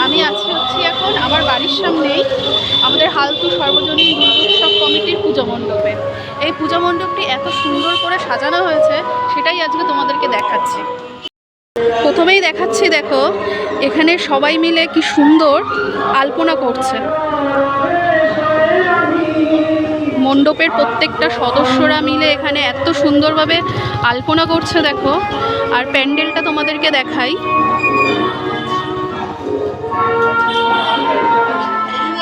আমি আছি এখন আমার বাড়ির সামনেই আমাদের হালতু সর্বজনীন দুর্গোৎসব কমিটির পুজো মণ্ডপে। এই পুজো মণ্ডপটি এত সুন্দর করে সাজানো হয়েছে, সেটাই আজকে তোমাদেরকে দেখাচ্ছি। প্রথমেই দেখাচ্ছি, দেখো এখানে সবাই মিলে কি সুন্দর আলপনা করছে। মণ্ডপের প্রত্যেকটা সদস্যরা মিলে এখানে এত সুন্দরভাবে আলপনা করছে দেখো। আর প্যান্ডেলটা তোমাদেরকে দেখাই।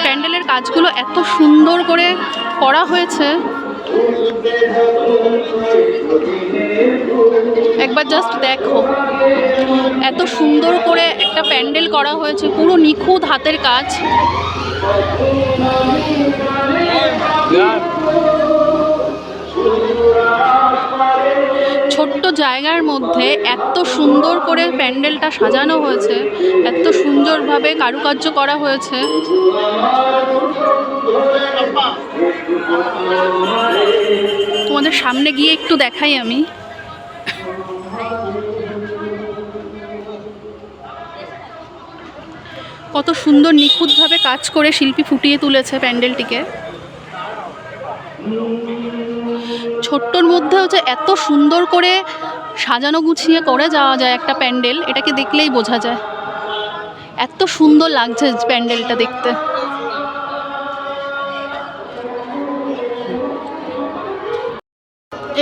প্যান্ডেলের কাজগুলো এত সুন্দর করে করা হয়েছে, একবার জাস্ট দেখো। এত সুন্দর করে একটা প্যান্ডেল করা হয়েছে, পুরো নিখুঁত হাতের কাজ। ছোট্ট জায়গার মধ্যে এত সুন্দর করে প্যান্ডেলটা সাজানো হয়েছে, এত সুন্দরভাবে কারুকার্য করা হয়েছে। তোমাদের সামনে গিয়ে একটু দেখাই আমি। কত সুন্দর নিখুঁতভাবে কাজ করে শিল্পী ফুটিয়ে তুলেছে প্যান্ডেলটিকে। ছোট্টর মধ্যেও যে এত সুন্দর করে সাজানো গুছিয়ে করে যাওয়া যায় একটা প্যান্ডেল, এটাকে দেখলেই বোঝা যায়। এত সুন্দর লাগছে প্যান্ডেলটা দেখতে।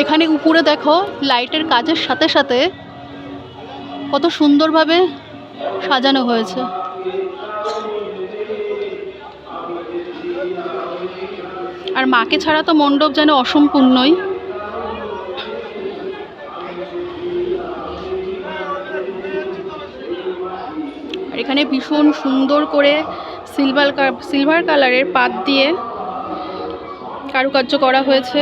এখানে উপরে দেখো লাইটের কাজের সাথে সাথে কত সুন্দরভাবে সাজানো হয়েছে। আর মাকে ছাড়া তো মণ্ডপ যেন অসম্পূর্ণই। আর এখানে ভীষণ সুন্দর করে সিলভার কালারের পাত দিয়ে কারুকার্য করা হয়েছে।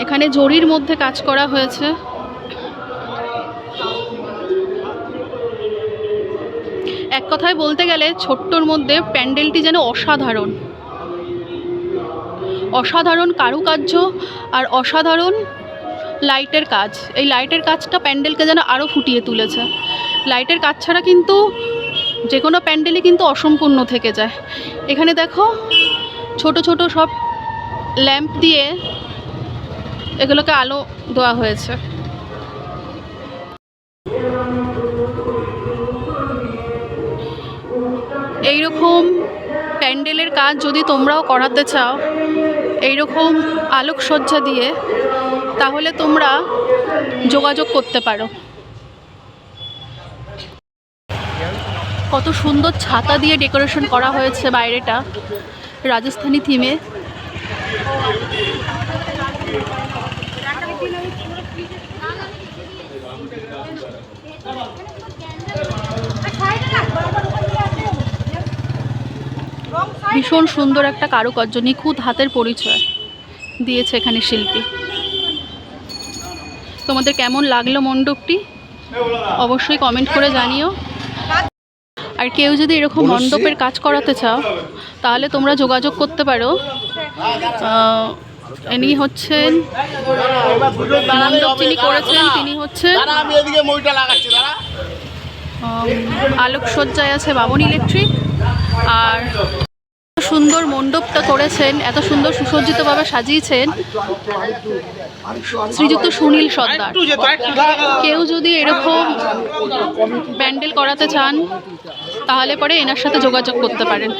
এখানে জরির মধ্যে কাজ করা হয়েছে। এক কথায় বলতে গেলে ছোট্টর মধ্যে প্যান্ডেলটি যেন অসাধারণ। অসাধারণ কারুকার্য আর অসাধারণ লাইটের কাজ। এই লাইটের কাজটা প্যান্ডেলকে যেন আরও ফুটিয়ে তুলেছে। লাইটের কাজ ছাড়া কিন্তু যে কোনো প্যান্ডেলই কিন্তু অসম্পূর্ণ থেকে যায়। এখানে দেখো ছোট ছোট সব ল্যাম্প দিয়ে এগুলোকে আলো দেওয়া হয়েছে। এইরকম প্যান্ডেলের কাজ যদি তোমরাও করাতে চাও এইরকম আলোকসজ্জা দিয়ে, তাহলে তোমরা যোগাযোগ করতে পারো। কত সুন্দর ছাতা দিয়ে ডেকোরেশন করা হয়েছে বাইরেটা, রাজস্থানী থিমে। ভীষণ সুন্দর একটা কারুকার্য, নিখুঁত হাতের পরিচয় দিয়েছে এখানে শিল্পী। তোমাদের কেমন লাগলো মণ্ডপটি অবশ্যই কমেন্ট করে জানিও। আর কেউ যদি এরকম মণ্ডপের কাজ করাতে চাও তাহলে তোমরা যোগাযোগ করতে পারো। ইনি হচ্ছেন মণ্ডপ যিনি করেছেন, তিনি হচ্ছেন আলোকসজ্জায় আছে বাবন ইলেকট্রিক। আর সুন্দর মণ্ডপটা করেছেন, এত সুন্দর সুসজ্জিতভাবে সাজিয়েছেন শ্রীযুক্ত সুনীল সর্দার। কেউ যদি এরকম প্যান্ডেল করাতে চান তাহলে পরে এনার সাথে যোগাযোগ করতে পারেন।